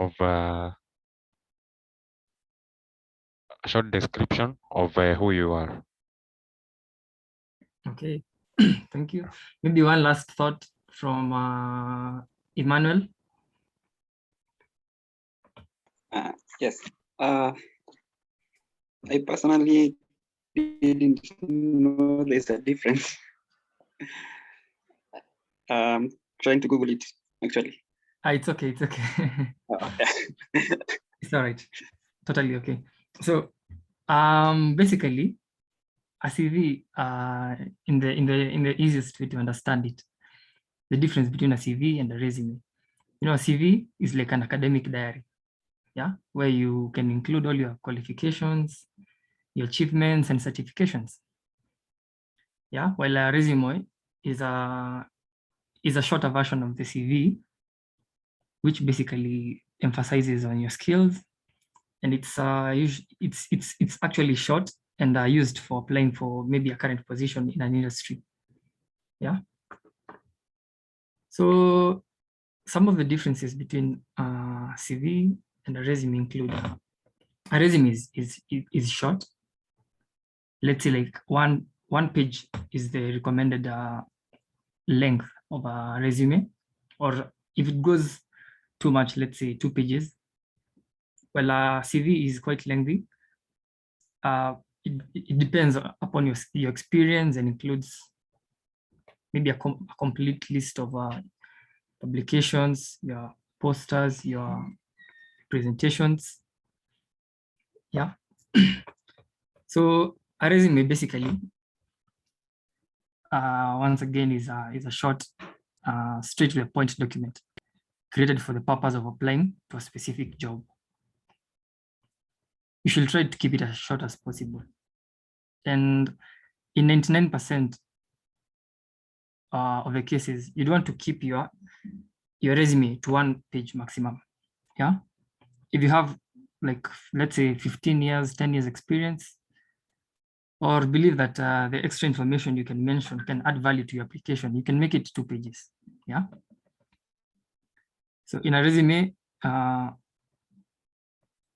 of a short description of who you are. Okay, thank you. Maybe one last thought from Emmanuel. Yes, I personally didn't know there's a difference. Trying to Google it actually. It's okay. It's okay. It's all right. Totally okay. So, basically, a CV, in the easiest way to understand it, the difference between a CV and a resume. You know, a CV is like an academic diary, yeah, where you can include all your qualifications, your achievements, and certifications. Yeah, while a resume is a shorter version of the CV, which basically emphasizes on your skills, and it's actually short and used for applying for maybe a current position in an industry. Yeah. So some of the differences between CV and a resume include a resume is short. Let's say like one page is the recommended length of a resume, or if it goes too much, let's say 2 pages. Well, a CV is quite lengthy. It depends upon your experience and includes maybe a complete list of publications, your posters, your presentations. Yeah. So a resume basically, once again, is a short, straight to the point document created for the purpose of applying to a specific job. You should try to keep it as short as possible. And in 99% of the cases, you'd want to keep your resume to 1 page maximum. Yeah. If you have, like, let's say 15 years, 10 years experience, or believe that the extra information you can mention can add value to your application, you can make it 2 pages. Yeah. So in a resume,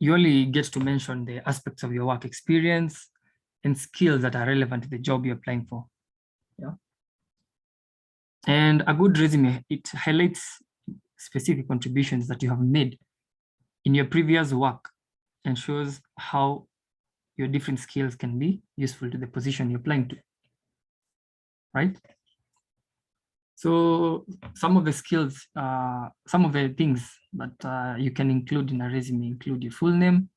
you only get to mention the aspects of your work experience and skills that are relevant to the job you're applying for. Yeah. And a good resume, it highlights specific contributions that you have made in your previous work and shows how your different skills can be useful to the position you're applying to, right? So some of the skills, some of the things that you can include in a resume include your full name,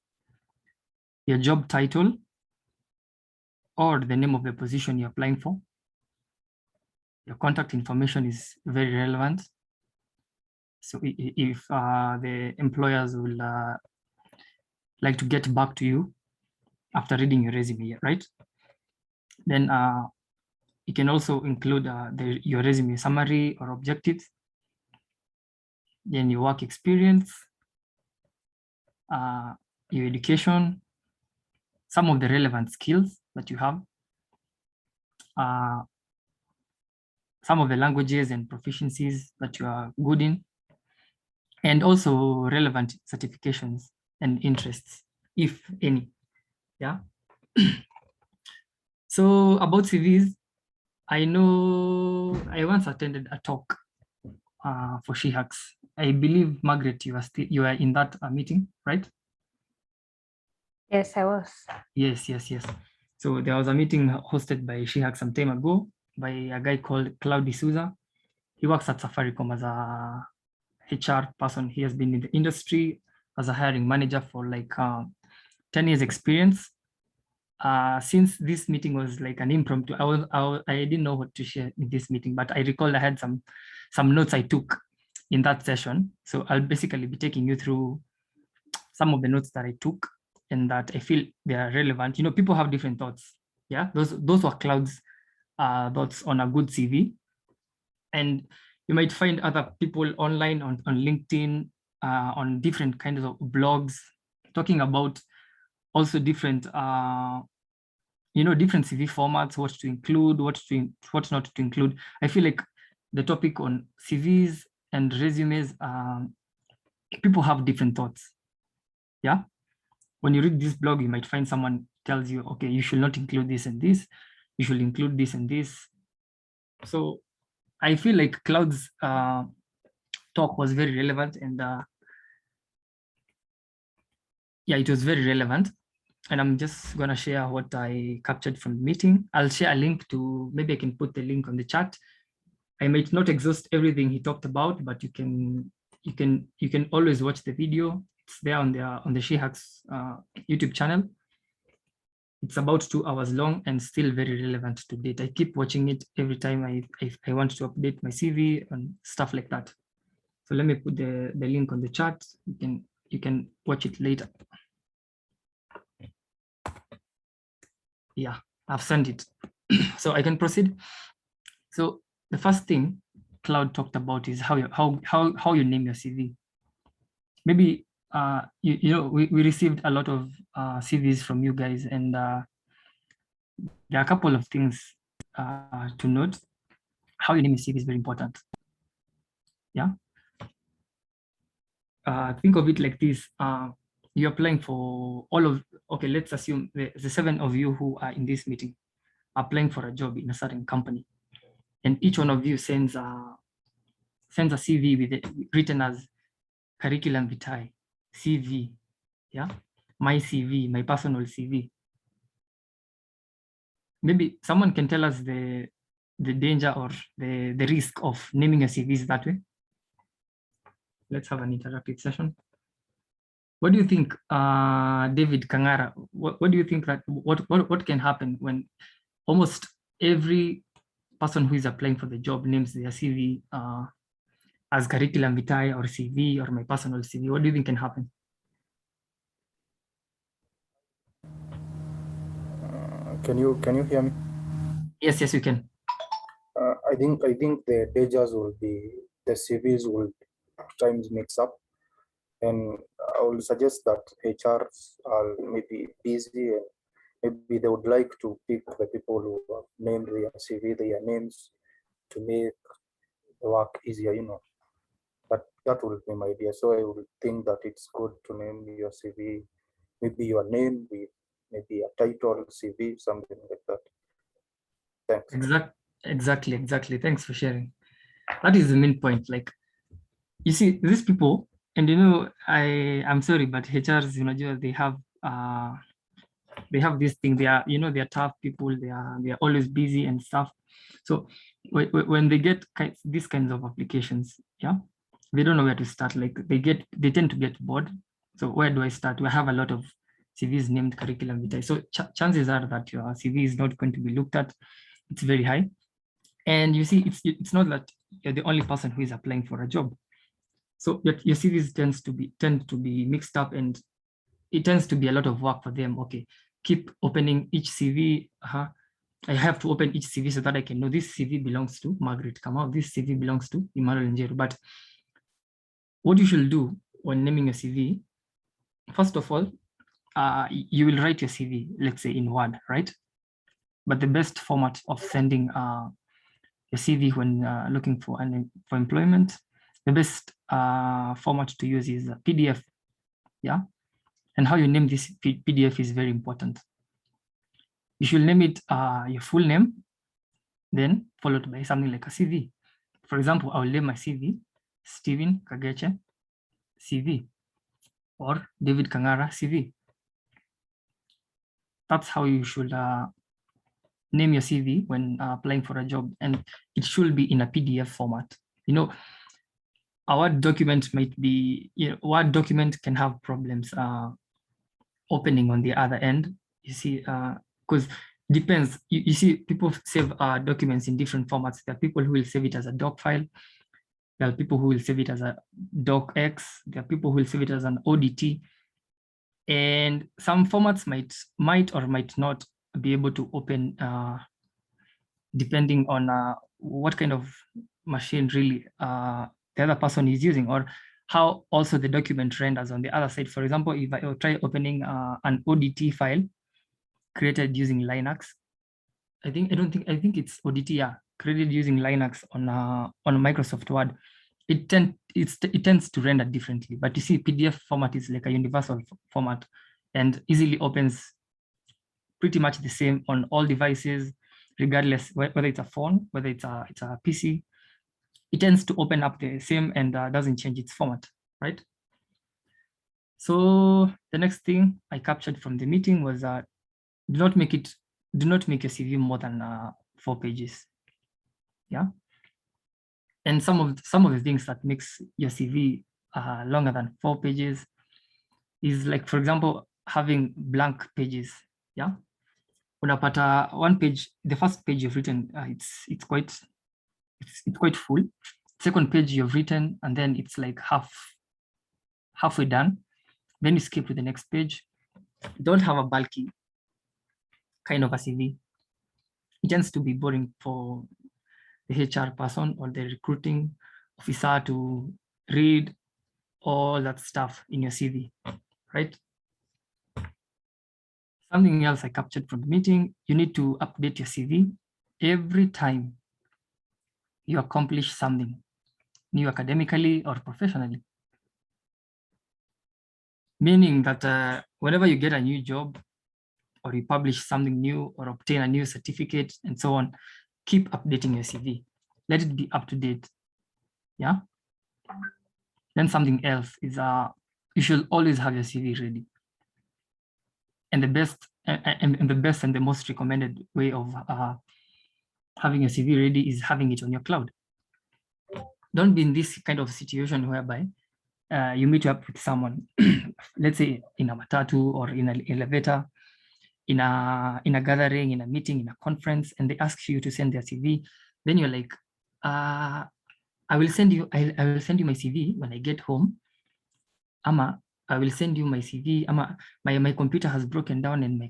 your job title, or the name of the position you're applying for. Your contact information is very relevant. So if the employers will like to get back to you after reading your resume, right? Then you can also include your resume summary or objectives, then your work experience, your education, some of the relevant skills that you have, some of the languages and proficiencies that you are good in, and also relevant certifications and interests, if any. Yeah. So about CVs, I know I once attended a talk for SheHacks. I believe, Margaret, you are in that meeting, right? Yes, I was. Yes. So there was a meeting hosted by SheHacks some time ago by a guy called Claudio Souza. He works at Safaricom as a HR person. He has been in the industry as a hiring manager for like 10 years experience. Since this meeting was like an impromptu, I didn't know what to share in this meeting, but I recall I had some notes I took in that session. So I'll basically be taking you through some of the notes that I took and that I feel they are relevant. You know, people have different thoughts. Yeah, those were Cloud's thoughts on a good CV. And you might find other people online on LinkedIn, on different kinds of blogs, talking about also different different CV formats, what to include, what not to include. I feel like the topic on CVs and resumes people have different thoughts. Yeah. When you read this blog, you might find someone tells you, okay, you should not include this and this, you should include this and this. So I feel like Cloud's talk was very relevant, and yeah, it was very relevant. And I'm just gonna share what I captured from the meeting. I'll share a link to, maybe I can put the link on the chat. I might not exhaust everything he talked about, but you can always watch the video. It's there on the SheHacks YouTube channel. It's about 2 hours long and still very relevant to date. I keep watching it every time I want to update my CV and stuff like that. So let me put the link on the chat. You can watch it later. Yeah, I've sent it. So I can proceed. So the first thing Cloud talked about is how you name your CV. Maybe you know, we received a lot of CVs from you guys, and there are a couple of things to note. How you name your CV is very important. Yeah. Think of it like this. You're applying for all of, okay, let's assume the 7 of you who are in this meeting are applying for a job in a certain company. And each one of you sends a CV with it written as curriculum vitae, CV, yeah, my CV, my personal CV. Maybe someone can tell us the danger or the risk of naming a CVs that way. Let's have an interactive session. What do you think, David Kangara? What do you think that what can happen when almost every person who is applying for the job names their CV as curriculum vitae or CV or my personal CV? What do you think can happen? Can you hear me? Yes, you can. I think the dangers will be the CVs will at times mix up, and I will suggest that HRs are maybe busy and maybe they would like to pick the people who have named their CV, their names, to make the work easier, you know. But that will be my idea. So I would think that it's good to name your CV, maybe your name with maybe a title CV, something like that. Thanks. Exactly. Thanks for sharing. That is the main point. Like, you see, these people, and you know, I'm sorry, but HRs, you know, they have this thing. They are, you know, they're tough people. They are always busy and stuff. So when they get these kinds of applications, yeah, they don't know where to start. Like they tend to get bored. So where do I start? We have a lot of CVs named curriculum vitae. So chances are that your CV is not going to be looked at. It's very high. And you see, it's not that you're the only person who is applying for a job. So your CVs tend to be mixed up, and it tends to be a lot of work for them. Okay, keep opening each CV. I have to open each CV so that I can know this CV belongs to Margaret Kamau, this CV belongs to Emmanuel Njeru. But what you should do when naming a CV, first of all, you will write your CV, let's say in Word, right? But the best format of sending your CV when looking for employment, the best format to use is a PDF. Yeah, and how you name this PDF is very important. You should name it your full name, then followed by something like a CV. For example, I will name my CV Stephen Kageche CV or David Kangara CV. That's how you should name your CV when applying for a job, and it should be in a PDF format. You know, a Word document might be, you know, Word document can have problems opening on the other end. You see, because depends. You see, people save documents in different formats. There are people who will save it as a doc file. There are people who will save it as a docx. There are people who will save it as an ODT. And some formats might or might not be able to open depending on what kind of machine really the other person is using, or how also the document renders on the other side. For example, if I try opening an ODT file created using Linux, I think it's ODT, yeah, created using Linux on Microsoft Word, it tends to render differently. But you see, PDF format is like a universal format and easily opens pretty much the same on all devices, regardless whether it's a phone, whether it's a PC. It tends to open up the same and doesn't change its format, right? So the next thing I captured from the meeting was do not make your CV more than 4 pages. Yeah. And some of the things that makes your CV longer than 4 pages is, like, for example, having blank pages. Yeah. Unapata one page, the first page you've written, it's quite full. Second page you've written, and then it's like halfway done. Then you skip to the next page. Don't have a bulky kind of a CV. It tends to be boring for the HR person or the recruiting officer to read all that stuff in your CV, right? Something else I captured from the meeting, you need to update your CV every time you accomplish something new academically or professionally. Meaning that whenever you get a new job or you publish something new or obtain a new certificate and so on, keep updating your CV. Let it be up to date. Yeah. Then something else is you should always have your CV ready. And the best and the most recommended way of having a CV ready is having it on your cloud. Don't be in this kind of situation whereby you meet up with someone, let's say in a matatu or in an elevator, in a gathering, in a meeting, in a conference, and they ask you to send their CV. Then you're like, I will send you my CV when I get home. Ama, I will send you my CV. Ama, my computer has broken down and my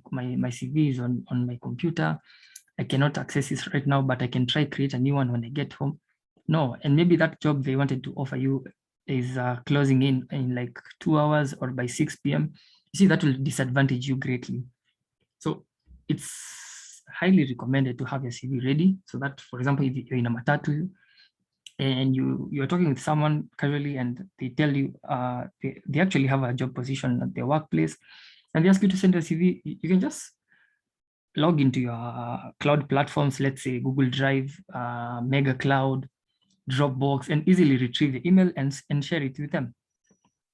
CV is on my computer. I cannot access it right now, but I can try create a new one when I get home. No, and maybe that job they wanted to offer you is closing in like 2 hours or by 6 p.m. You see, that will disadvantage you greatly. So it's highly recommended to have your CV ready, so that, for example, if you're in a matatu and you're talking with someone casually and they tell you they actually have a job position at their workplace and they ask you to send a CV, you can just log into your cloud platforms, let's say Google Drive, Mega Cloud, Dropbox, and easily retrieve the email and share it with them.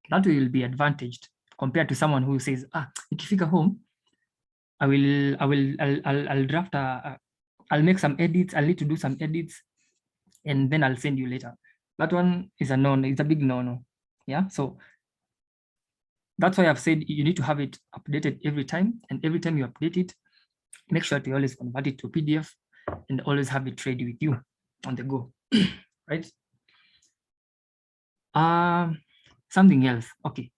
That way you'll be advantaged compared to someone who says, ikifika home, I'll draft I'll make some edits, I'll need to do some edits, and then I'll send you later. That one is a no-no, it's a big no-no. Yeah, so that's why I've said you need to have it updated every time, and every time you update it, make sure to always convert it to PDF and always have it ready with you on the go, right? Something else, okay.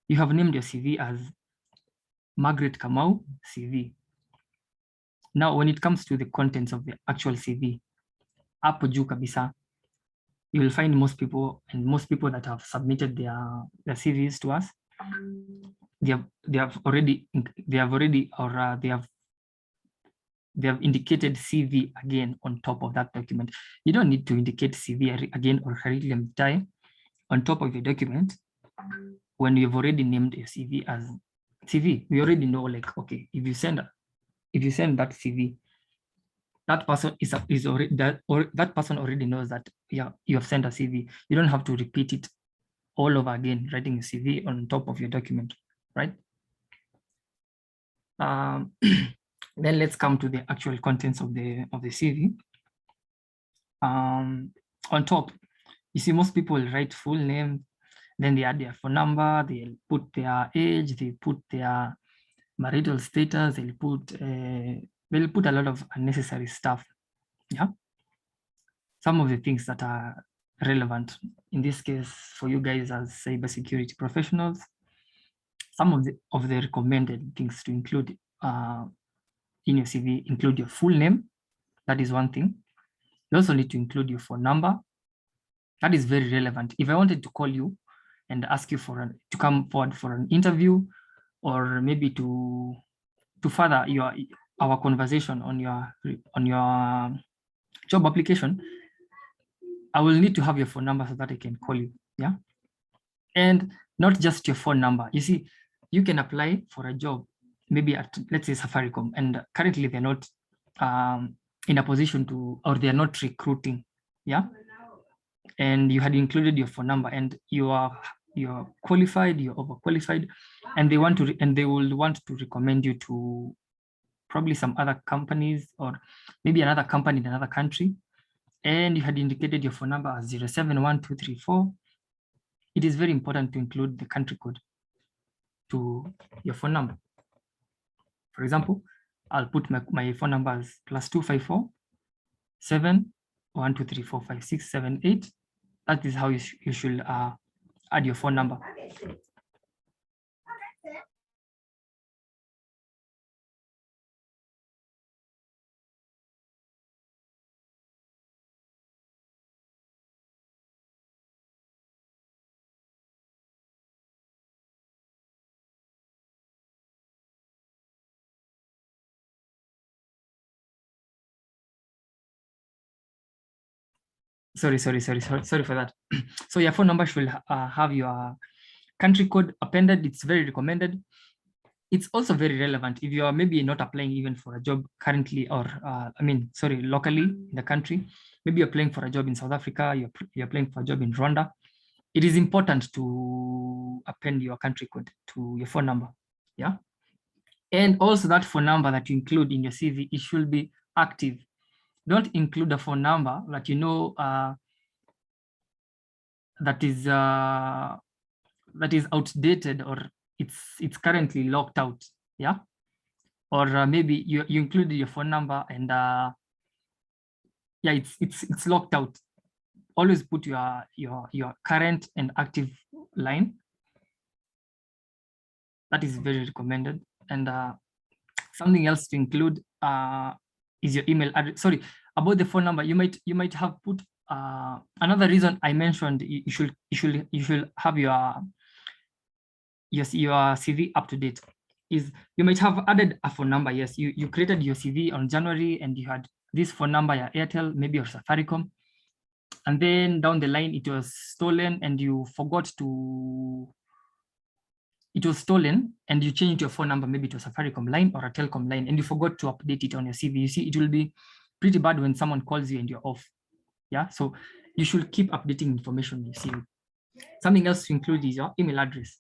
You have named your CV as Margaret Kamau CV. Now, when it comes to the contents of the actual CV, hapo juu kabisa, you will find most people that have submitted their CVs to us, they have indicated CV again on top of that document. You don't need to indicate CV again or curriculum vitae on top of your document when you've already named a CV as CV. We already know, like, okay, if you send that CV, that person is already that person already knows that, yeah, you have sent a CV. You don't have to repeat it all over again, writing a CV on top of your document, right? Then let's come to the actual contents of the CV. On top, you see, most people write full name, then they add their phone number, they'll put their age, they put their marital status, they'll put a lot of unnecessary stuff. Yeah, some of the things that are relevant in this case for you guys as cybersecurity professionals, some of the recommended things to include in your CV include your full name. That is one thing. You also need to include your phone number. That is very relevant. If I wanted to call you and ask you to come forward for an interview, or maybe to further our conversation on your job application, I will need to have your phone number so that I can call you. Yeah. And not just your phone number. You see, you can apply for a job, maybe at, let's say, Safaricom, and currently they're not in a position to, or they're not recruiting. Yeah. And you had included your phone number, and you're qualified, you're overqualified, and they will want to recommend you to probably some other companies, or maybe another company in another country, and you had indicated your phone number as 071234. It is very important to include the country code to your phone number. For example, I'll put my phone number as +254 712345678. That is how you should add your phone number. Sorry for that. So your phone number should have your country code appended. It's very recommended. It's also very relevant if you are maybe not applying even for a job currently, or locally in the country. Maybe you're applying for a job in South Africa, you're applying for a job in Rwanda. It is important to append your country code to your phone number. Yeah. And also that phone number that you include in your CV, it should be active. Don't include a phone number that you know that is outdated, or it's currently locked out. Yeah. Or maybe you included your phone number and yeah, it's locked out. Always put your current and active line. That is very recommended. And something else to include is your email address. Sorry, about the phone number, you might have put another reason I mentioned. You should have your CV up to date. Is you might have added a phone number. Yes, you created your CV on January and you had this phone number, your Airtel, maybe your Safaricom, and then down the line it was stolen and you forgot to. It was stolen and you changed your phone number, maybe to a Safaricom line or a Telcom line, and you forgot to update it on your CV. You see, it will be pretty bad when someone calls you and you're off. Yeah, so you should keep updating information on your CV. Something else to include is your email address.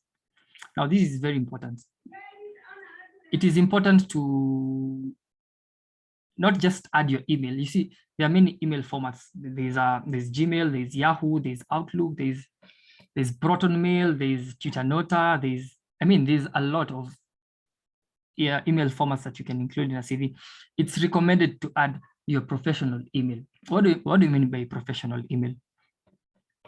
Now, this is very important. It is important to not just add your email. You see, there are many email formats. There's Gmail, there's Yahoo, there's Outlook, there's Proton Mail, there's Twitter Nota, there's a lot of email formats that you can include in a CV. It's recommended to add your professional email. What do you mean by professional email?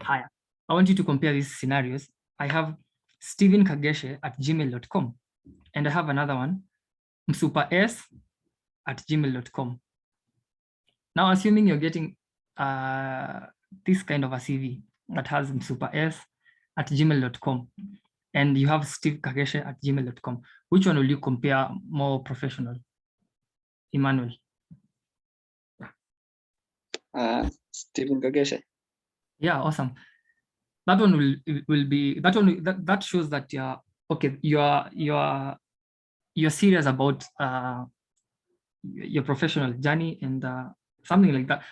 Hi, I want you to compare these scenarios. I have stevenkageshe@gmail.com, and I have another one, msupas@gmail.com. Now, assuming you're getting this kind of a CV that has msupas@gmail.com, and you have steveKageshe@gmail.com, which one will you compare more professional? Emmanuel. Stephen Kageshe. Yeah, awesome. That one will be that shows that you're serious about your professional journey, and something like that.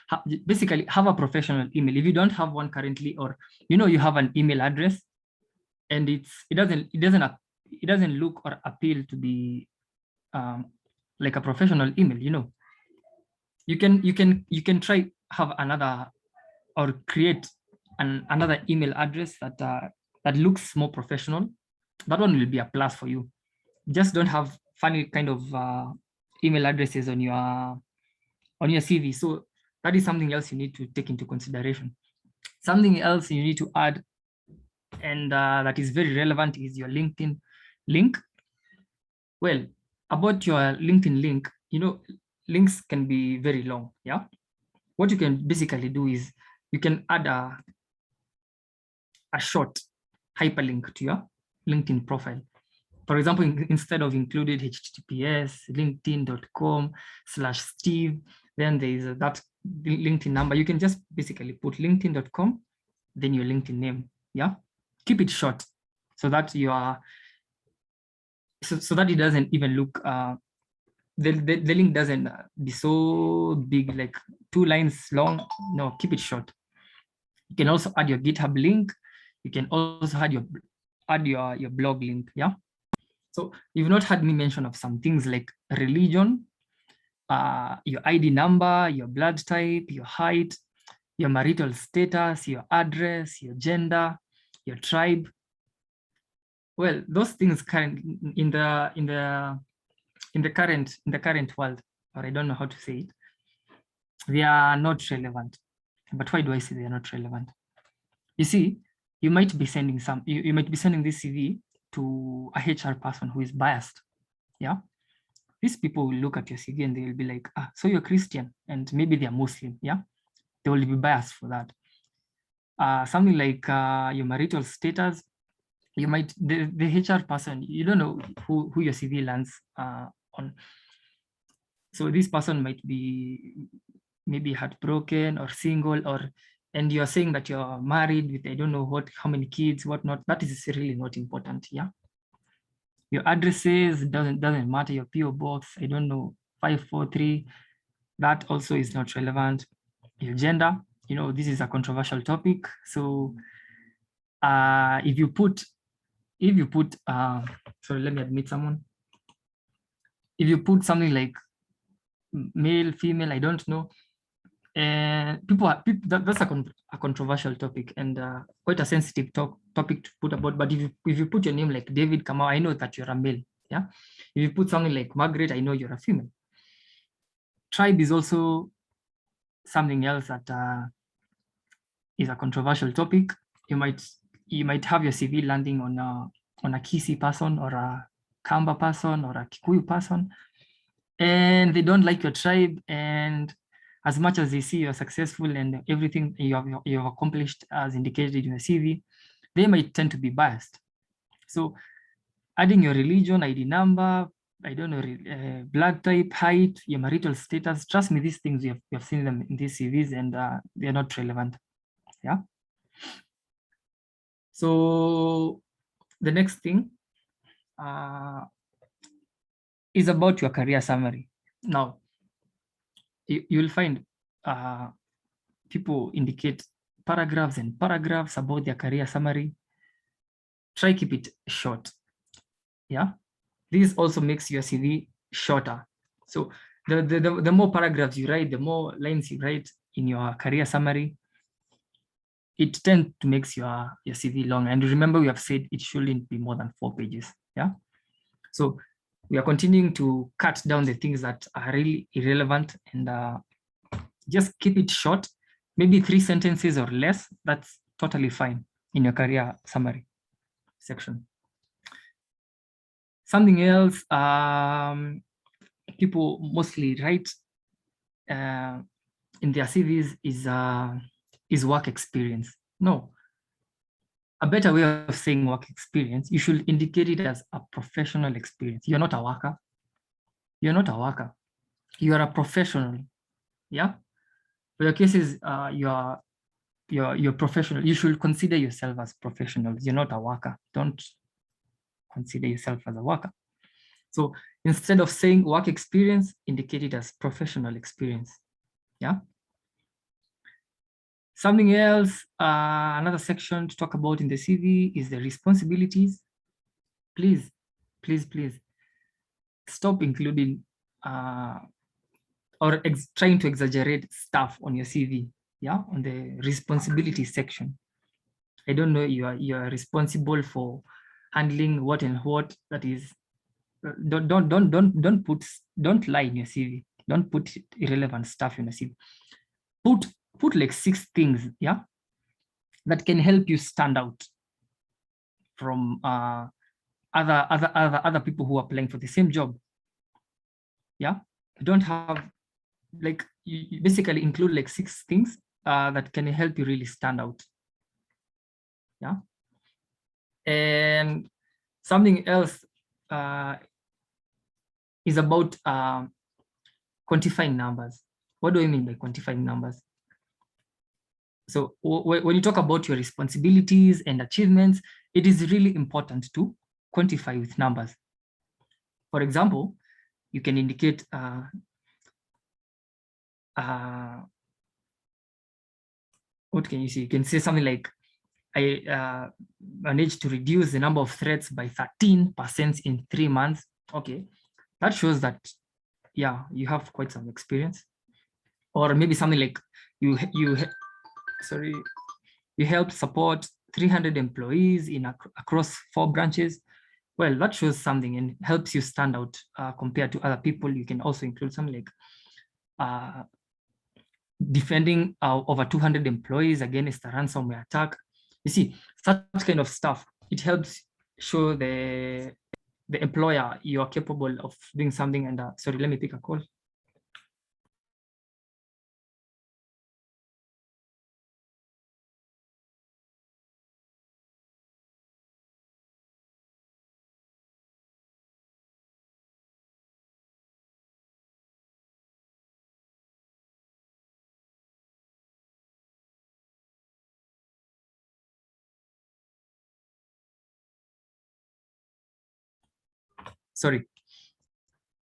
Basically, have a professional email. If you don't have one currently, or you have an email address, and it doesn't look or appeal to be like a professional email, you can try have another, or create another email address that looks more professional. That one will be a plus for you. Just don't have funny kind of email addresses on your CV. So that is something else you need to take into consideration. Something else you need to add, and that is very relevant, is your LinkedIn link. Well, about your LinkedIn link, links can be very long. Yeah. What you can basically do is you can add a short hyperlink to your LinkedIn profile. For example, instead of included HTTPS linkedin.com/Steve, Then there is that LinkedIn number. You can just basically put linkedin.com, then your LinkedIn name. Yeah, keep it short so that you are so that it doesn't even look the link doesn't be so big, like 2 lines long. No, keep it short. You can also add your GitHub link. You can also add your blog link. Yeah. So you've not heard me mention of some things like religion, your ID number, your blood type, your height, your marital status, your address, your gender, your tribe. Well, those things in the current world, or I don't know how to say it, they are not relevant. But why do I say they are not relevant? You see, you might be sending this CV to a HR person who is biased. Yeah. These people will look at your CV and they will be like, so you're Christian, and maybe they're Muslim. Yeah. They will be biased for that. Something like your marital status, you might, the HR person, you don't know who your CV lands on. So this person might be maybe heartbroken or single, and you're saying that you're married with, I don't know how many kids, whatnot. That is really not important. Yeah. Your addresses doesn't matter. Your PO box, I don't know, 543. That also is not relevant. Your gender, this is a controversial topic. So if you put, sorry, let me admit someone. If you put something like male, female, I don't know, and that's a controversial topic and quite a sensitive topic to put about. But if you put your name like David Kamau, I know that you're a male. Yeah. If you put something like Margaret, I know you're a female. Tribe is also something else that is a controversial topic. You might have your CV landing on a Kisi person or a Kamba person or a Kikuyu person, and they don't like your tribe, and as much as they see you're successful and everything you have accomplished as indicated in your CV, they might tend to be biased. So adding your religion, ID number, I don't know, blood type, height, your marital status, trust me, these things we have seen them in these CVs and they're not relevant. Yeah. So the next thing is about your career summary. Now, you'll find people indicate paragraphs and paragraphs about their career summary. Try keep it short. Yeah, this also makes your CV shorter. So the more paragraphs you write, the more lines you write in your career summary, it tends to make your CV long. And remember, we have said it shouldn't be more than 4 pages. Yeah. So we are continuing to cut down the things that are really irrelevant and just keep it short, maybe 3 sentences or less. That's totally fine in your career summary section. Something else people mostly write in their CVs is work experience. No, a better way of saying work experience, you should indicate it as a professional experience. You're not a worker. You're not a worker. You are a professional. Yeah. For your cases, you're professional. You should consider yourself as professionals. You're not a worker. Don't consider yourself as a worker. So instead of saying work experience, indicate it as professional experience. Yeah. Something else, another section to talk about in the CV is the responsibilities. Please, please, please stop including or trying to exaggerate stuff on your CV. Yeah, on the responsibility section. I don't know, you are responsible for handling what and what. That is, don't lie in your CV. Don't put irrelevant stuff in your CV. Put like 6 things, yeah, that can help you stand out from other people who are applying for the same job. Yeah, you don't have like, you basically include like 6 things that can help you really stand out. Yeah. And something else is about quantifying numbers. What do I mean by quantifying numbers? So when you talk about your responsibilities and achievements, it is really important to quantify with numbers. For example, you can indicate what can you see? You can say something like, I managed to reduce the number of threats by 13% in 3 months. Okay, that shows that, yeah, you have quite some experience. Or maybe something like you helped support 300 employees across 4 branches. Well, that shows something and helps you stand out compared to other people. You can also include something like defending over 200 employees against a ransomware attack. You see, such kind of stuff, it helps show the employer you are capable of doing something. And sorry, let me pick a call. Sorry.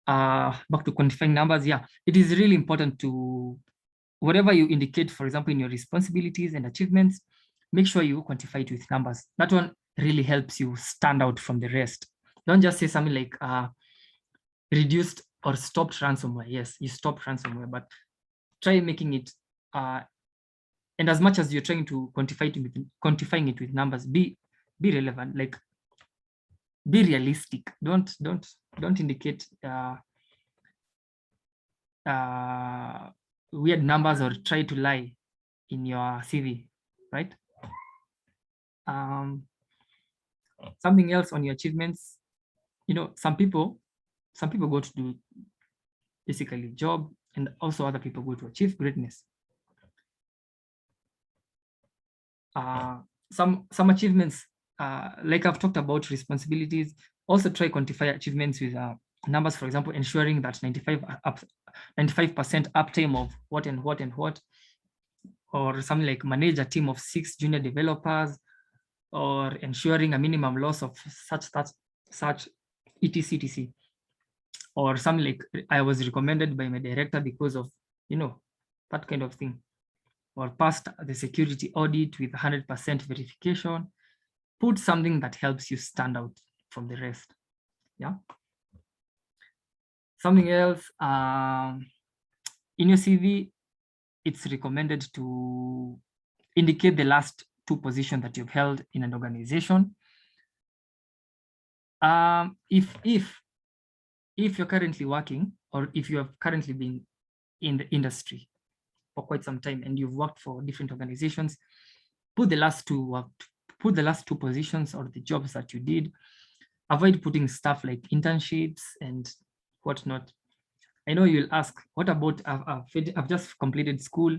Back to quantifying numbers. Yeah, it is really important to, whatever you indicate, for example, in your responsibilities and achievements, make sure you quantify it with numbers. That one really helps you stand out from the rest. Don't just say something like reduced or stopped ransomware. Yes, you stopped ransomware, but try making it, and as much as you're trying to quantifying it with numbers, be relevant, like be realistic. Don't indicate weird numbers or try to lie in your CV, right? Something else on your achievements, you know, some people go to do basically job, and also other people go to achieve greatness. Some achievements, like I've talked about responsibilities, also try quantify achievements with numbers. For example, ensuring that 95% uptime of what and what and what, or something like manage a team of 6 junior developers, or ensuring a minimum loss of such etc, or something like I was recommended by my director because of, you know, that kind of thing, or passed the security audit with 100% verification. Put something that helps you stand out from the rest. Yeah. Something else, in your CV, it's recommended to indicate the last 2 positions that you've held in an organization. If you're currently working, or if you have currently been in the industry for quite some time and you've worked for different organizations, put the last 2 positions or the jobs that you did. Avoid putting stuff like internships and whatnot. I know you'll ask, what about I've just completed school,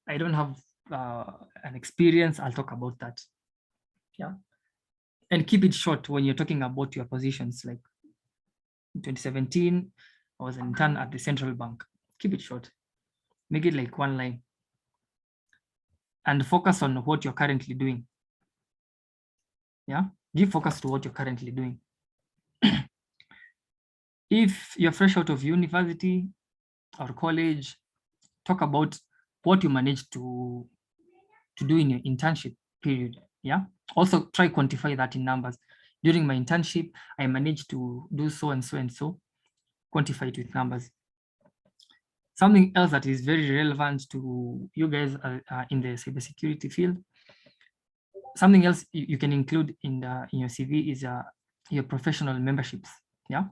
I don't have an experience. I'll talk about that. Yeah, and keep it short when you're talking about your positions. Like in 2017, I was an intern at the central bank. Keep it short. Make it like 1 line. And focus on what you're currently doing. Yeah, give focus to what you're currently doing. If you're fresh out of university or college, talk about what you managed to do in your internship period. Yeah, also try quantify that in numbers. During my internship, I managed to do so and so and so. Quantify it with numbers. Something else that is very relevant to you guys in the cybersecurity field, something else you can include in your CV is your professional memberships. Yeah,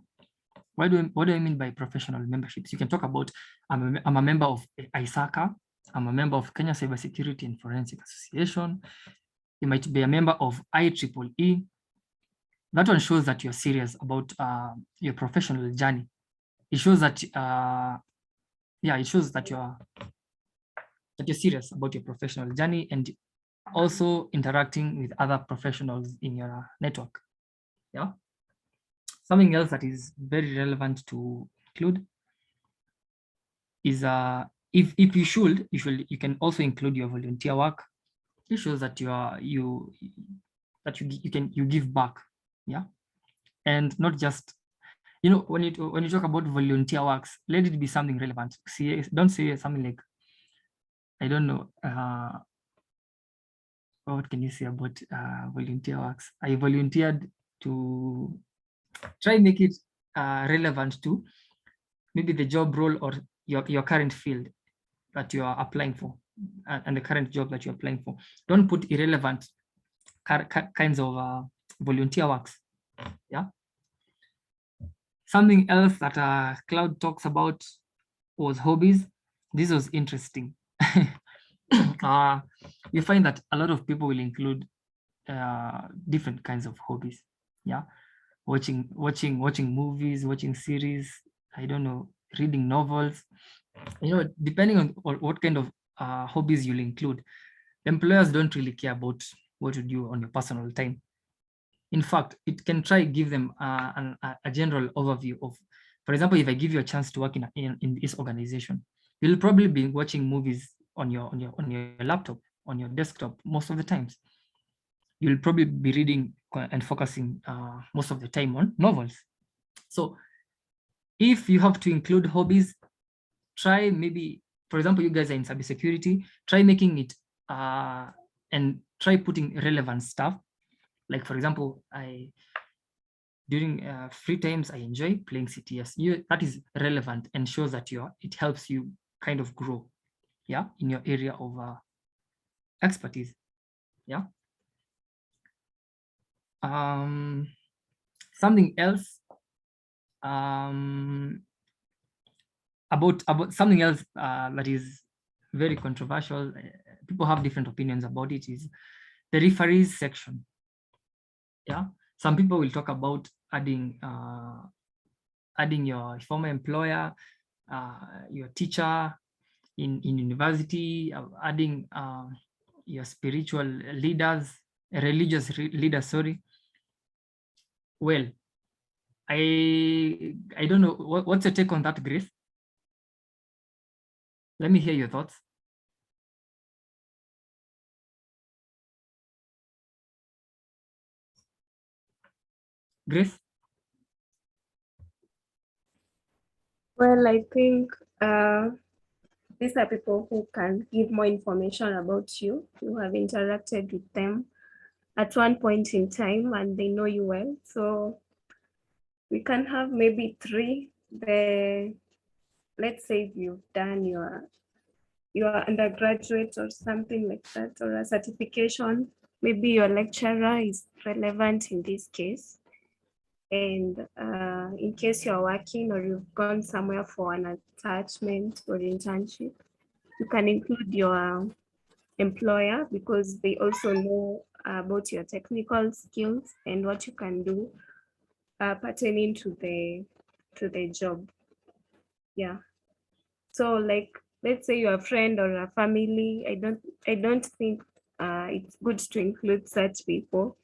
what do I mean by professional memberships? You can talk about, I'm a member of ISACA, I'm a member of Kenya Cybersecurity and Forensic Association. You might be a member of IEEE. That one shows that you're serious about your professional journey. It shows that it shows that you're serious about your professional journey and also interacting with other professionals in your network. Yeah. Something else that is very relevant to include is if you can also include your volunteer work. It shows that you give back, yeah, and not just, when you talk about volunteer works, let it be something relevant. Don't say something like, I don't know, what can you say about volunteer works? I volunteered to try make it relevant to maybe the job role or your current field that you are applying for, and the current job that you're applying for. Don't put irrelevant kinds of volunteer works. Yeah. Something else that Cloud talks about was hobbies. This was interesting. You find that a lot of people will include different kinds of hobbies. Yeah, watching movies, watching series, I don't know, reading novels. Depending on what kind of hobbies you'll include, employers don't really care about what you do on your personal time. In fact, it can try give them a general overview of, for example, if I give you a chance to work in this organization, you'll probably be watching movies on your laptop, on your desktop most of the times. You'll probably be reading and focusing most of the time on novels. So if you have to include hobbies, try maybe, for example, you guys are in cybersecurity, try making it and try putting relevant stuff. Like, for example, during free times, I enjoy playing CTS. That is relevant and shows that it helps you kind of grow, yeah, in your area of expertise, yeah. Something else about something else that is very controversial. People have different opinions about it. Is the referees section. Yeah, some people will talk about adding your former employer, your teacher in university, adding your spiritual leaders, religious leaders. Sorry. Well, I don't know. What's your take on that, Grace? Let me hear your thoughts. Grace? Well, I think these are people who can give more information about you. You have interacted with them at one point in time and they know you well. So we can have maybe 3. Let's say you've done your undergraduate or something like that, or a certification. Maybe your lecturer is relevant in this case. And in case you're working or you've gone somewhere for an attachment or internship, you can include your employer because they also know about your technical skills and what you can do pertaining to the job. Yeah. So like, let's say you're a friend or a family, I don't think it's good to include such people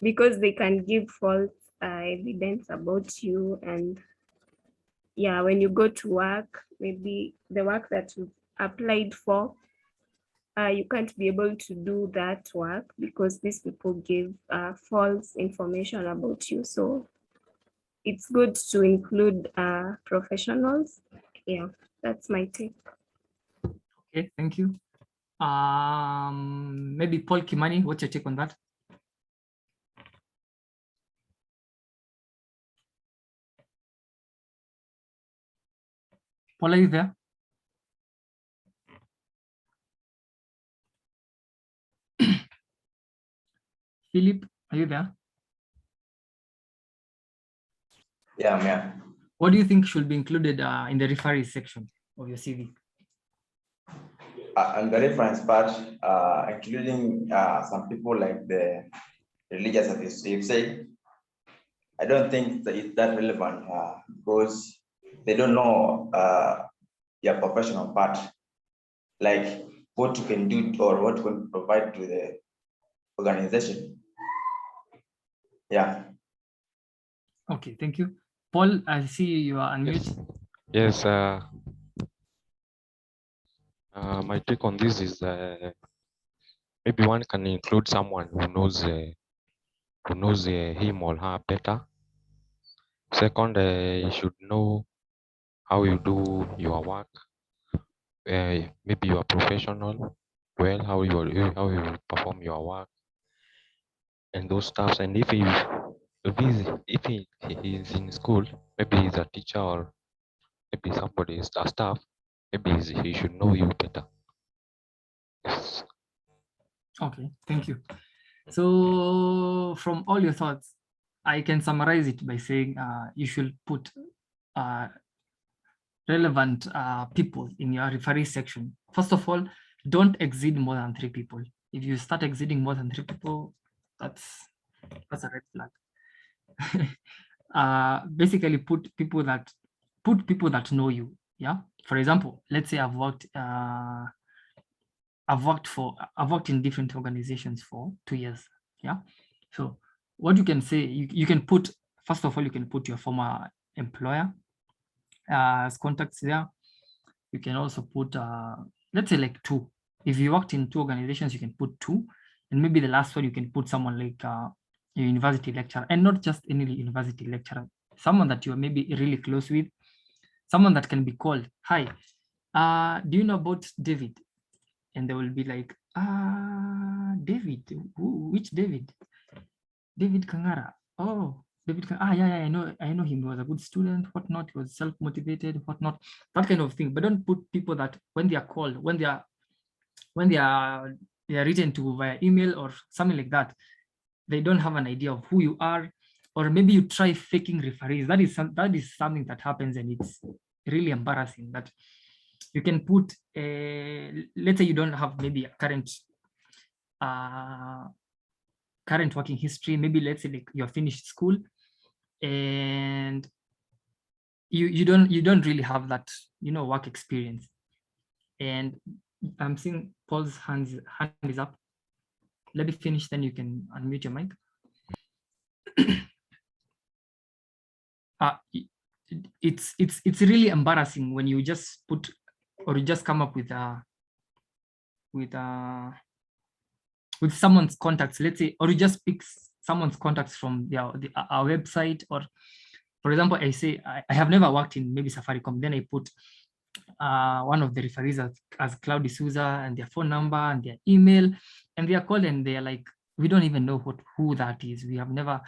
because they can give false evidence about you. And yeah, when you go to work, maybe the work that you applied for, you can't be able to do that work because these people give false information about you. So it's good to include professionals. Yeah, that's my take. Okay, thank you. Maybe Paul Kimani, what's your take on that? Paul, are you there? Philip, are you there? Yeah, I'm here. What do you think should be included in the referees section of your CV? And the reference part, including some people like the religious, as you say, I don't think that it's that relevant because they don't know your professional part, like what you can do or what you can provide to the organization. Yeah. Okay, thank you. Paul, I see you are unmuted. Yes, My take on this is maybe one can include someone who knows him or her better. Second, you should know how you do your work. Maybe you are professional, well, how you perform your work and those stuffs. And if he is in school, maybe he's a teacher or maybe somebody is a staff, maybe he should know you better. Yes. Okay, thank you. So from all your thoughts, I can summarize it by saying you should put relevant people in your referee section. First of all, don't exceed more than 3 people. If you start exceeding more than 3 people, that's a red flag. Basically put people that know you. Yeah. For example, let's say I've worked in different organizations for 2 years. Yeah. So what you can say, you can put, first of all, you can put your former employer as contacts there. You can also put, let's say like 2. If you worked in 2 organizations, you can put 2. And maybe the last one, you can put someone like a university lecturer, and not just any university lecturer, someone that you are maybe really close with, someone that can be called, hi, do you know about David? And they will be like, David, which David? David Kangara. Oh, David, yeah, I know him. He was a good student, whatnot. He was self-motivated, whatnot. That kind of thing. But don't put people that when they are called, when they are written to via email or something like that, they don't have an idea of who you are, or maybe you try faking referees. That is something that happens, and it's really embarrassing. That you can put, let's say you don't have maybe a current working history. Maybe let's say like you're finished school, and you don't really have that work experience. And I'm seeing Paul's hand is up. Let me finish, then you can unmute your mic. It's really embarrassing when you just put, or you just come up with someone's contacts, let's say, or you just pick someone's contacts from our website. Or for example, I say I have never worked in maybe Safaricom, then I put one of the referees as Claudia Souza, and their phone number and their email, and they are called, and they are like, we don't even know who that is. We have never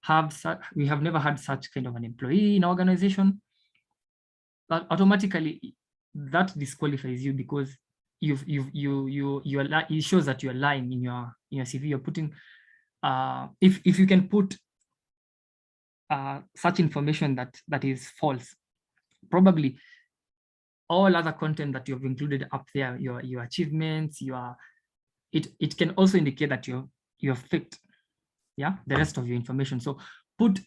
had such kind of an employee in our organization. But automatically that disqualifies you, because it shows that you're lying in your CV. You're putting, if you can put such information that is false, probably all other content that you've included up there, your achievements, it can also indicate that you're faked, yeah, the rest of your information. So put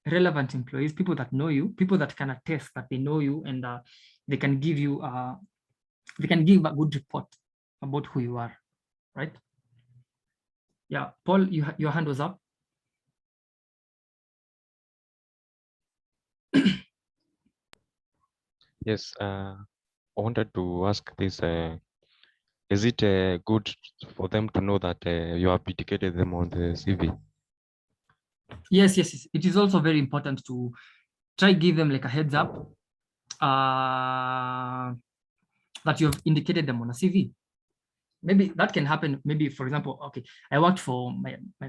relevant employees, people that know you, people that can attest that they know you, and they can give you they can give a good report about who you are, right? Yeah, Paul, your hand was up. Yes. I wanted to ask this. Is it good for them to know that you have indicated them on the CV? Yes. It is also very important to try give them like a heads up that you have indicated them on a CV. Maybe that can happen. Maybe, for example, okay, I worked for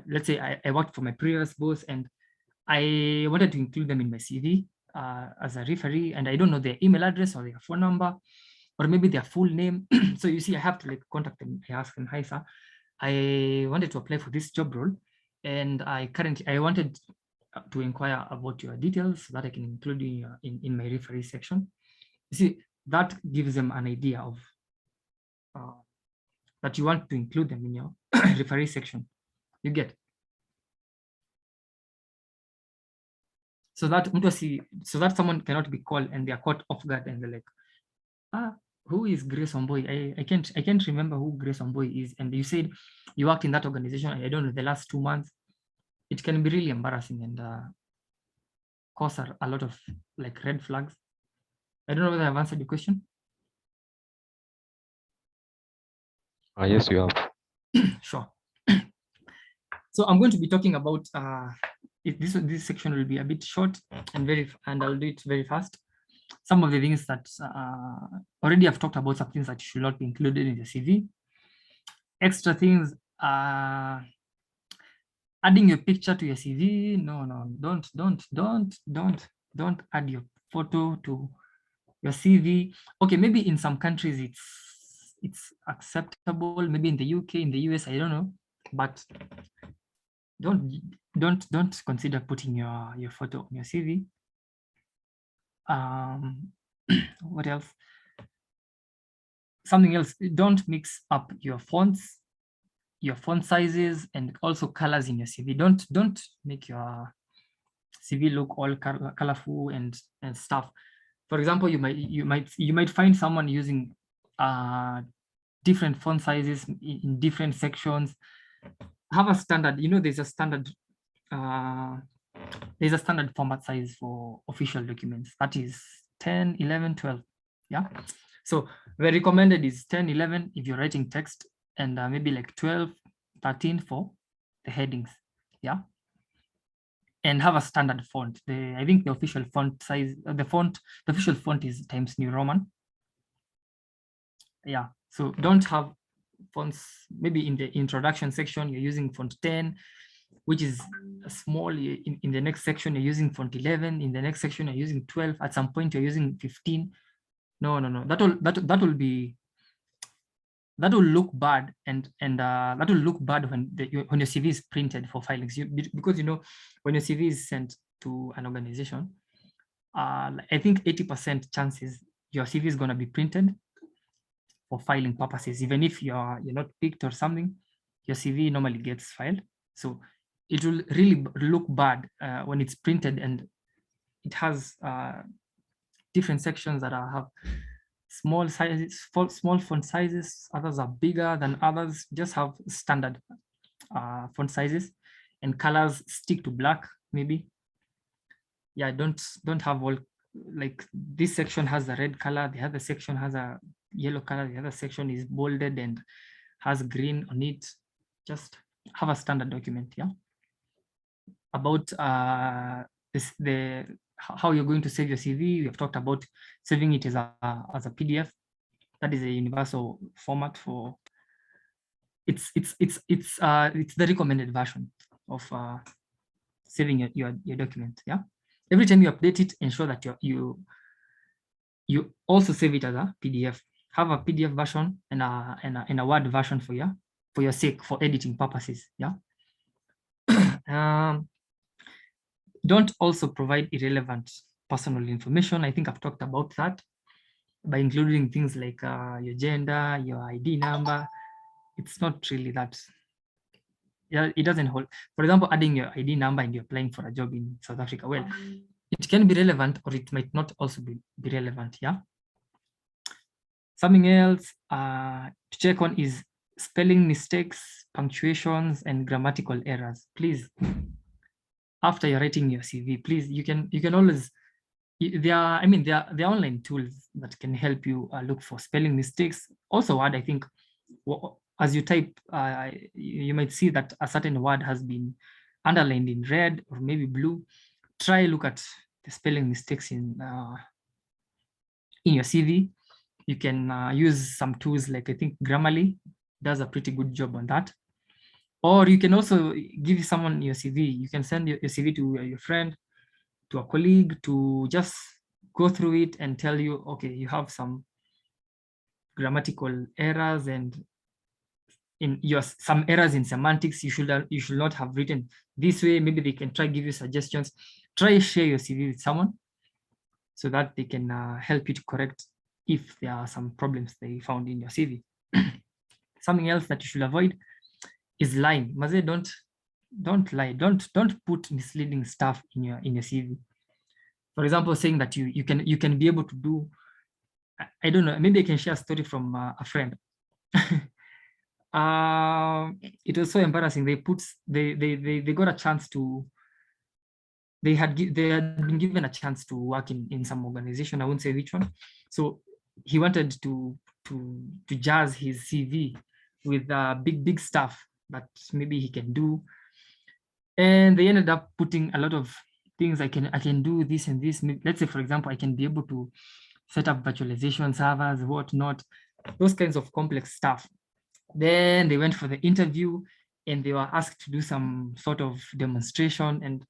let's say I worked for my previous boss, and I wanted to include them in my CV as a referee, and I don't know their email address or their phone number, or maybe their full name. So you see, I have to like contact them. I ask them, hi sir, I wanted to apply for this job role, and I wanted to inquire about your details so that I can include you in my referee section. You see, that gives them an idea of that you want to include them in your referee section. You get? So that someone cannot be called and they are caught off guard, and they're like, who is Grace Omboy? I can't remember who Grace Omboy is. And you said you worked in that organization, I don't know, the last 2 months. It can be really embarrassing and cause a lot of like red flags. I don't know whether I've answered your question. Yes, you have. Sure. So I'm going to be talking about this section will be a bit short and I'll do it very fast. Some of the things that already I've talked about, some things that should not be included in the CV. Extra things, adding your picture to your CV. No, don't add your photo to your CV. Okay, maybe in some countries it's acceptable. Maybe in the UK, in the US, I don't know, but don't consider putting your photo on your CV. What else? Something else, don't mix up your fonts, your font sizes, and also colors in your CV. Don't make your CV look all colorful and stuff. For example, you might find someone using different font sizes in different sections. Have a standard, there's a standard format size for official documents. That is 10, 11, 12. Yeah. So the recommended is 10, 11 if you're writing text, and maybe like 12, 13 for the headings. Yeah. And have a standard font. I think the official font size, the official font is Times New Roman. Yeah. So don't have fonts. Maybe in the introduction section, you're using font 10, which is small. In the next section, you're using font 11. In the next section, you're using 12. At some point, you're using 15. No. That will look bad, and that will look bad when your CV is printed for filings. Because when your CV is sent to an organization, I think 80% chances your CV is going to be printed for filing purposes. Even if you're not picked or something, your CV normally gets filed. So it will really look bad when it's printed and it has different sections that have small sizes, small font sizes. Others are bigger than others. Just have standard font sizes, and colors stick to black. Maybe, yeah. Don't have all, like, this section has a red color, the other section has a yellow color, the other section is bolded and has green on it. Just have a standard document. Yeah. About how you're going to save your CV, we have talked about saving it as a PDF. That is a universal format for. It's the recommended version of saving your document. Yeah. Every time you update it, ensure that you also save it as a PDF. Have a PDF version and a Word version for your sake, for editing purposes. Yeah. Don't also provide irrelevant personal information. I think I've talked about that by including things like your gender, your ID number. It's not really that. Yeah, it doesn't hold. For example, adding your ID number and you're applying for a job in South Africa. Well, it can be relevant or it might not also be relevant. Yeah. Something else to check on is spelling mistakes, punctuations, and grammatical errors. Please, after you're writing your CV, please, you can always, there are online tools that can help you look for spelling mistakes. Also, Word, I think, as you type, you might see that a certain word has been underlined in red or maybe blue. Try look at the spelling mistakes in your CV. You can use some tools like, I think, Grammarly does a pretty good job on that. Or you can also give someone your CV. You can send your CV to your friend, to a colleague, to just go through it and tell you, okay, you have some grammatical errors and some errors in semantics. You should not have written this way. Maybe they can try give you suggestions. Try share your CV with someone so that they can help you to correct if there are some problems they found in your CV. Something else that you should avoid is lying. Maze, don't lie. Don't put misleading stuff in your CV. For example, saying that you can be able to do, I don't know, maybe I can share a story from a friend. It was so embarrassing. They got a chance to, they had been given a chance to work in some organization. I won't say which one. So he wanted to jazz his CV with big stuff that maybe he can do. And they ended up putting a lot of things. I can do this and this. Let's say, for example, I can be able to set up virtualization servers, whatnot, those kinds of complex stuff. Then they went for the interview and they were asked to do some sort of demonstration, and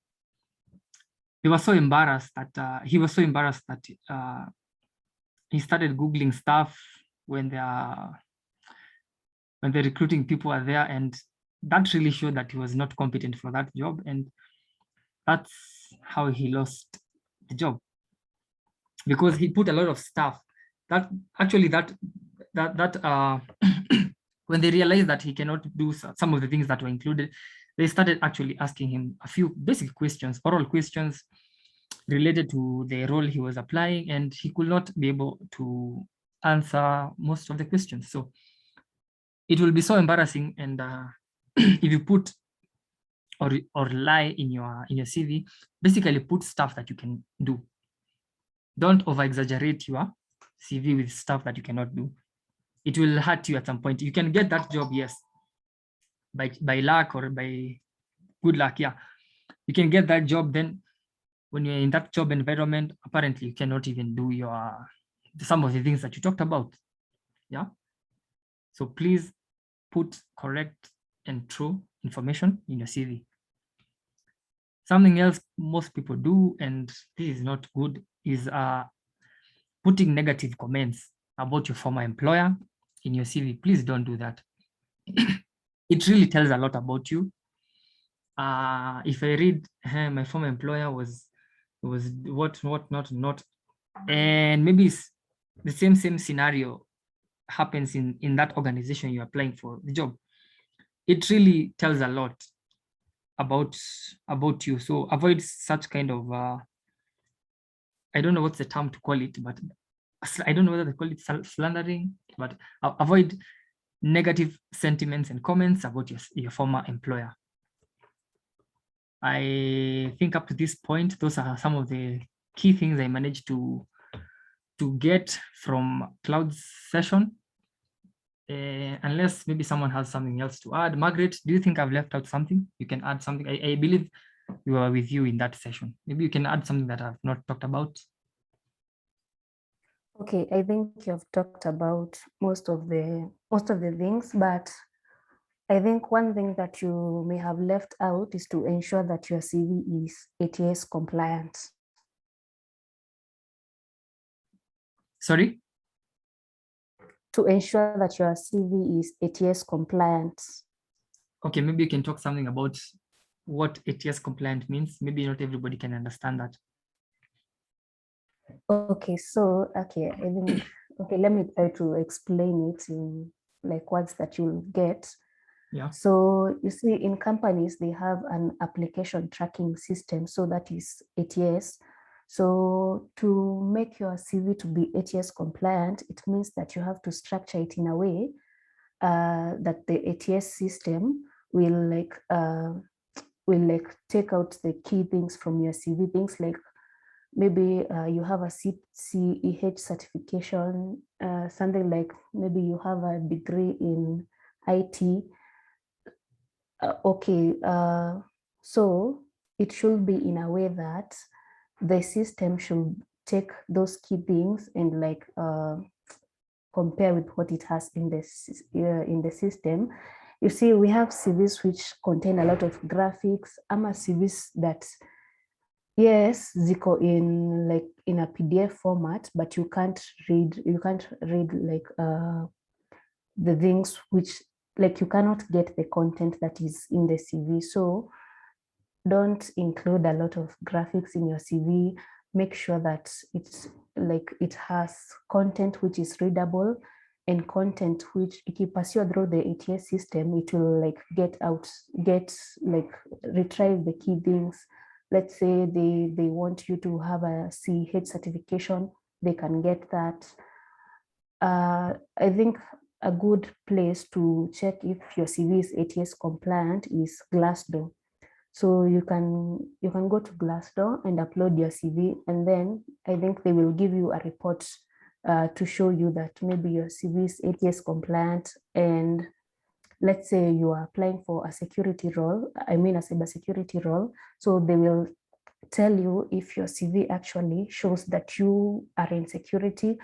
they were so embarrassed that he was so embarrassed that he started Googling stuff when the recruiting people are there, and that really showed that he was not competent for that job, and that's how he lost the job, because he put a lot of stuff that actually when they realized that he cannot do some of the things that were included, they started actually asking him a few basic questions, oral questions related to the role he was applying, and he could not be able to answer most of the questions. So it will be so embarrassing. And if you put or lie in your CV, basically put stuff that you can do. Don't over exaggerate your CV with stuff that you cannot do. It will hurt you at some point. You can get that job, yes, by luck or by good luck. Yeah, you can get that job. Then when you're in that job environment, apparently you cannot even do some of the things that you talked about. Yeah. So please put correct and true information in your CV. Something else most people do, and this is not good, is putting negative comments about your former employer in your CV. Please don't do that. It really tells a lot about you. If I read, my former employer was what not, and maybe it's the same scenario happens in that organization you're applying for the job, it really tells a lot about you. So avoid such kind of I don't know what's the term to call it, but I don't know whether they call it slandering, but avoid negative sentiments and comments about your former employer. I think up to this point, those are some of the key things I managed to get from Cloud's session. Unless maybe someone has something else to add. Margaret, do you think I've left out something? You can add something. I believe we were with you in that session. Maybe you can add something that I've not talked about. Okay, I think you've talked about most of the things, but I think one thing that you may have left out is to ensure that your CV is ATS compliant. Sorry? To ensure that your CV is ATS compliant. Okay, maybe you can talk something about what ATS compliant means. Maybe not everybody can understand that. Okay, so I think let me try to explain it in like words that you'll get. Yeah. So you see, in companies, they have an application tracking system, so that is ATS. So to make your CV to be ATS compliant, it means that you have to structure it in a way that the ATS system will take out the key things from your CV, things like maybe you have a CEH certification, something like maybe you have a degree in IT. So it should be in a way that the system should take those key things and like compare with what it has in the system. You see, we have CVs which contain a lot of graphics. CVs that, yes, ziko in a PDF format, but you can't read like the things which, like, you cannot get the content that is in the CV. So don't include a lot of graphics in your CV. Make sure that it's like it has content which is readable, and content which, if you pursue through the ATS system, it will like retrieve the key things. Let's say they want you to have a CH certification, they can get that. I think a good place to check if your CV is ATS compliant is Glassdoor. So you can go to Glassdoor and upload your CV, and then I think they will give you a report to show you that maybe your CV is ATS compliant, and let's say you are applying for a security role, I mean a cybersecurity role, so they will tell you if your CV actually shows that you are in security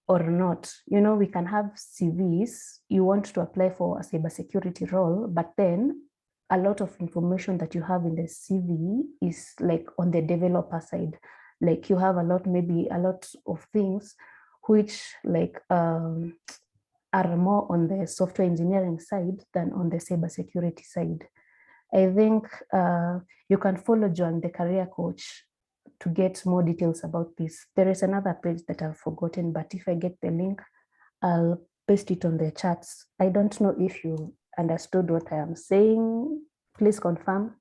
or not. You know, we can have CVs, you want to apply for a cybersecurity role, but then a lot of information that you have in the CV is like on the developer side. Like you have maybe a lot of things which like are more on the software engineering side than on the cybersecurity side. I think you can follow John, the career coach, to get more details about this. There is another page that I've forgotten, but if I get the link, I'll paste it on the chats. I don't know if you understood what I am saying. Please confirm.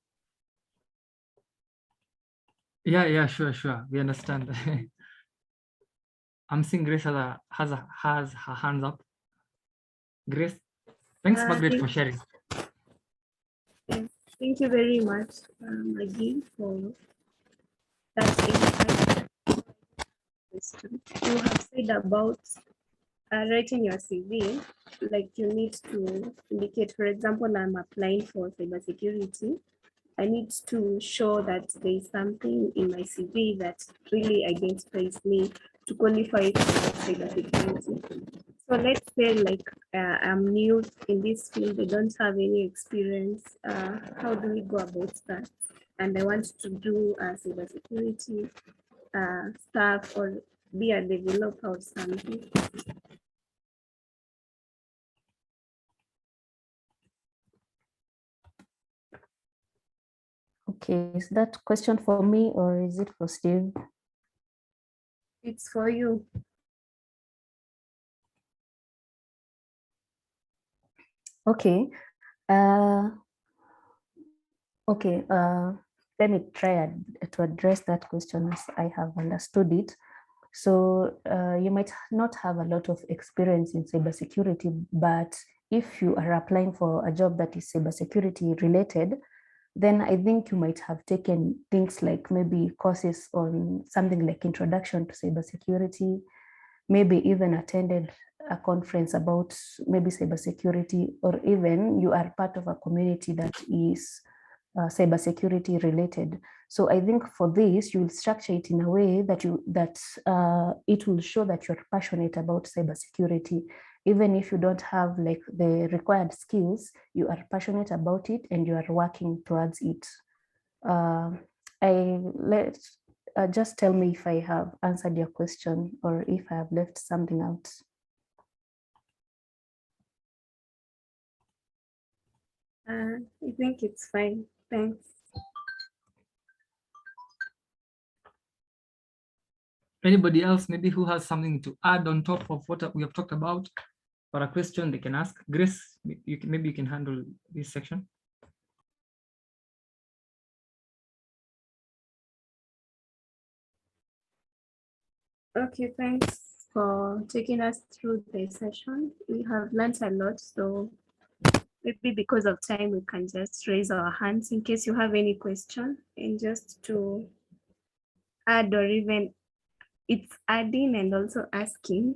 Yeah, sure. We understand. I'm seeing Grace has her hands up. Grace, thanks, Margaret, for sharing. Thank you very much, Maggie, for that insight. You have said about writing your CV, like you need to indicate, for example, I'm applying for cybersecurity. I need to show that there is something in my CV that really identifies me to qualify for cybersecurity. So let's say like I'm new in this field, I don't have any experience. How do we go about that? And I want to do cybersecurity stuff or be a developer or something. Okay, is that question for me or is it for Steve? It's for you. Okay. Let me try to address that question as I have understood it. So you might not have a lot of experience in cybersecurity, but if you are applying for a job that is cybersecurity related, then I think you might have taken things like maybe courses on something like introduction to cybersecurity, maybe even attended a conference about maybe cybersecurity, or even you are part of a community that is cybersecurity related. So I think for this, you will structure it in a way that it will show that you're passionate about cybersecurity. Even if you don't have like the required skills, you are passionate about it and you are working towards it. Just tell me if I have answered your question or if I have left something out. I think it's fine. Thanks. Anybody else maybe who has something to add on top of what we have talked about, or a question they can ask? Grace, maybe you can handle this section. Okay, thanks for taking us through the session. We have learned a lot, so maybe because of time, we can just raise our hands in case you have any question, and just to add, or even it's adding and also asking,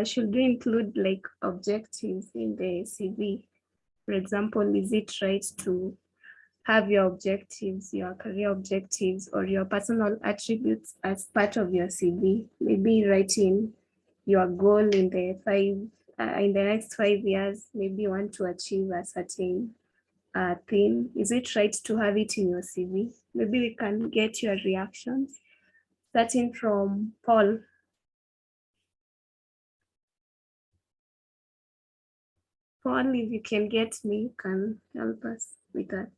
should we include like objectives in the CV? For example, is it right to have your objectives, your career objectives, or your personal attributes as part of your CV? Maybe writing your goal in the next 5 years. Maybe you want to achieve a certain thing. Is it right to have it in your CV? Maybe we can get your reactions, starting from Paul. Paul, if you can get me, you can help us with that.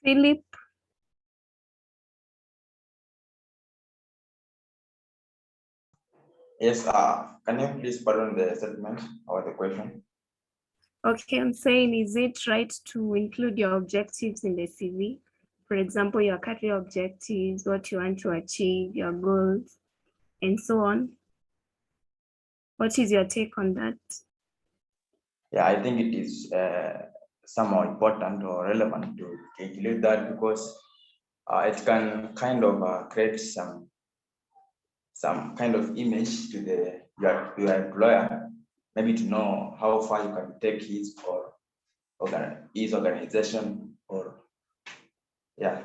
Philip. Yes, can you please pardon the statement or the question? Okay, I'm saying, is it right to include your objectives in the CV? For example, your career objectives, what you want to achieve, your goals, and so on. What is your take on that? Yeah, I think it is somehow important or relevant to include that, because it can kind of create some kind of image to your employer, maybe to know how far you can take his or his organization, or yeah.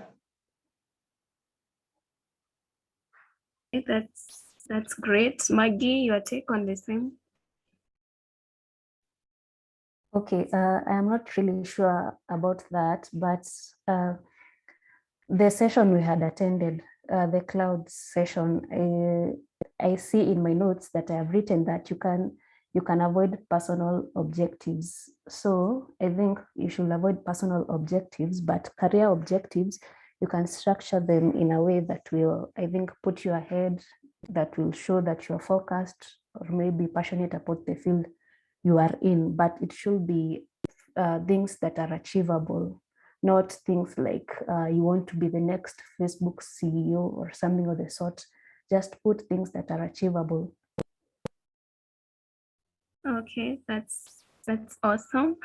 Okay, that's great. Maggie, your take on the same? Okay, I'm not really sure about that, but the session we had attended, the cloud session, I see in my notes that I have written that you can avoid personal objectives. So I think you should avoid personal objectives, but career objectives, you can structure them in a way that will, I think, put you ahead, that will show that you're focused or maybe passionate about the field you are in, but it should be things that are achievable, not things like you want to be the next Facebook CEO or something of the sort. Just put things that are achievable. Okay, that's awesome.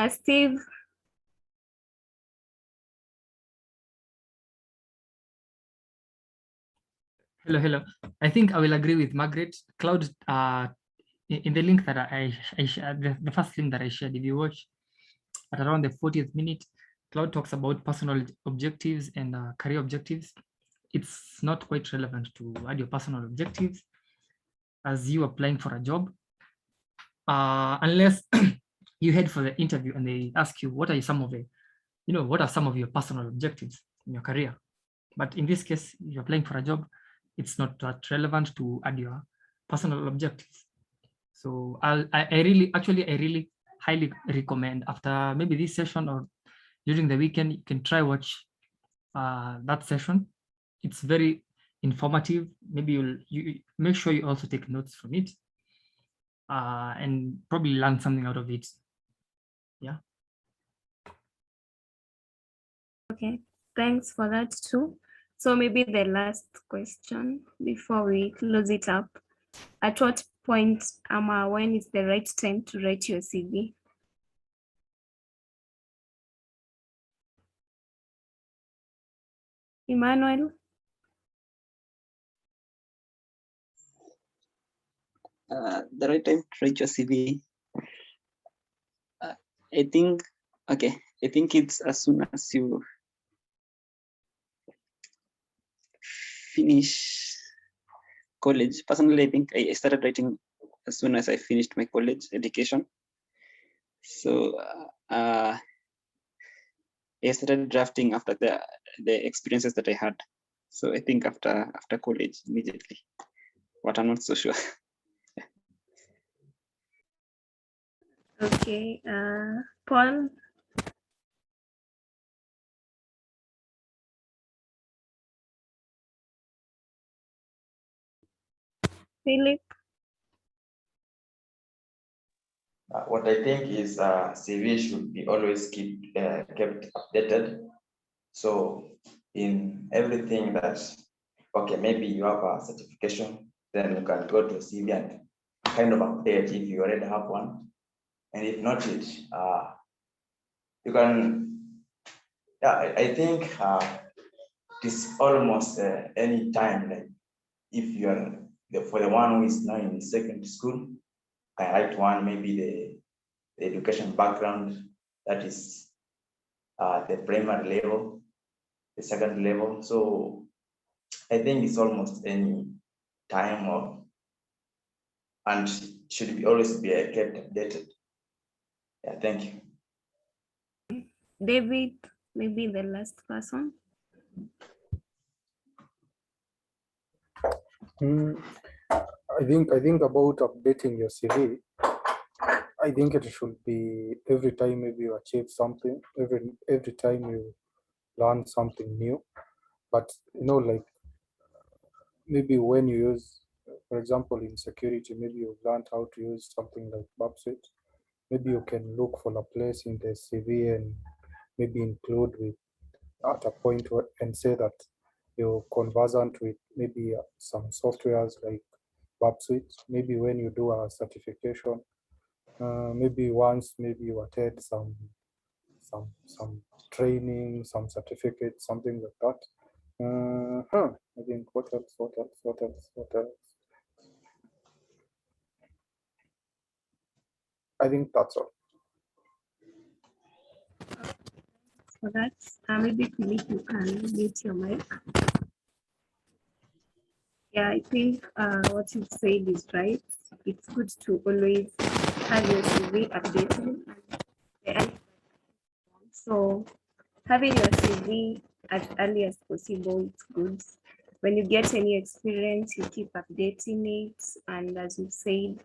Steve. Hello. I think I will agree with Margaret. Cloud, in the link that I shared, the first link that I shared, if you watch at around the 40th minute, Cloud talks about personal objectives and career objectives. It's not quite relevant to add your personal objectives as you applying for a job, unless you head for the interview and they ask you what are some of the, what are some of your personal objectives in your career. But in this case, you're applying for a job, it's not that relevant to add your personal objectives. So I really highly recommend, after maybe this session or during the weekend, you can try watch that session. It's very informative. Maybe you make sure you also take notes from it and probably learn something out of it. Yeah. Okay, thanks for that too. So maybe the last question before we close it up. At what point, when is the right time to write your CV? Emmanuel? The right time to write your CV. I think, okay, I think it's as soon as you finish college. Personally, I think I started writing as soon as I finished my college education. So I started drafting after the experiences that I had. So I think after college immediately, but I'm not so sure. Okay, Paul? Philip? What I think is CV should be always kept updated. So in everything that, okay, maybe you have a certification, then you can go to CV and kind of update if you already have one. And if not, you can, yeah, I think it's almost any time, like if you're for the one who is now in secondary school, I write one, maybe the education background, that is the primary level, the second level. So I think it's almost any time of, and should be always be kept updated. Yeah, thank you. David, maybe the last person. I think about updating your CV. I think it should be every time maybe you achieve something, every time you learn something new. But like maybe when you use, for example, in security, maybe you've learned how to use something like Babsuite. Maybe you can look for a place in the CV and maybe include with at a point and say that you're conversant with maybe some softwares like Babsuite. Maybe when you do a certification, maybe once maybe you attend some training, some certificate, something like that. I think what else? I think that's all. For that, maybe Philip, you can mute your mic. Yeah, I think what you said is right. It's good to always have your CV updated. So having your CV as early as possible, it's good. When you get any experience, you keep updating it. And as you said,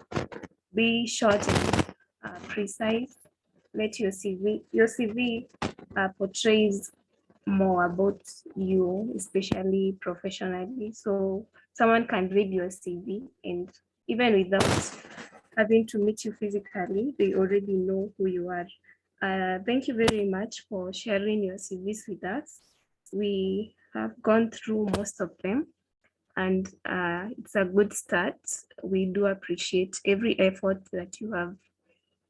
be short and precise. Let your CV portrays more about you, especially professionally. So someone can read your CV, and even without having to meet you physically, they already know who you are. Thank you very much for sharing your CVs with us. We have gone through most of them, and it's a good start. We do appreciate every effort that you have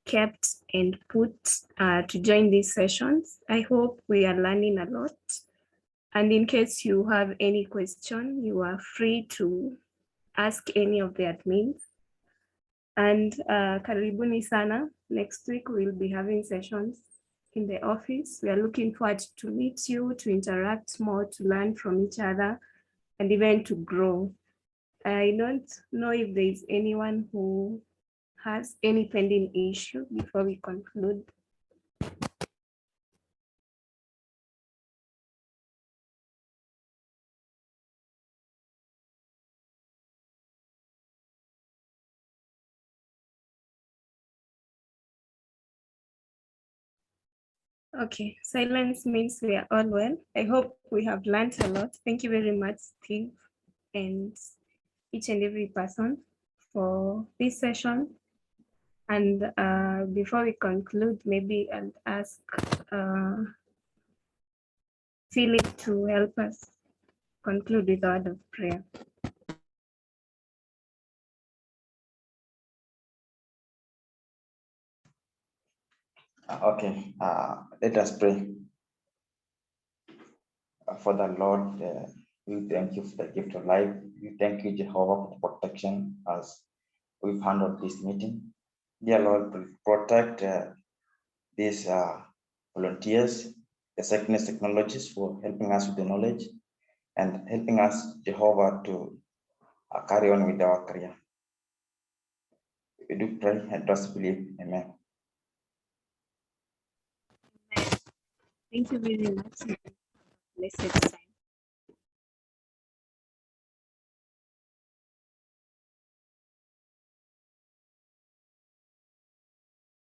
kept and put to join these sessions. I hope we are learning a lot. And in case you have any question, you are free to ask any of the admins. And karibuni sana. Next week, we'll be having sessions in the office. We are looking forward to meet you, to interact more, to learn from each other, and even to grow. I don't know if there is anyone who has any pending issue before we conclude. Okay, silence means we are all well. I hope we have learned a lot. Thank you very much, Steve, and each and every person for this session. And before we conclude, maybe I'll ask Philip to help us conclude with a word of prayer. Okay, let us pray. For the Lord, we thank you for the gift of life. We thank you, Jehovah, for protection as we've handled this meeting. Dear Lord, protect these volunteers, the sickness technologists, for helping us with the knowledge and helping us, Jehovah, to carry on with our career. We do pray and trust, believe. Amen. Thank you very much. Blessed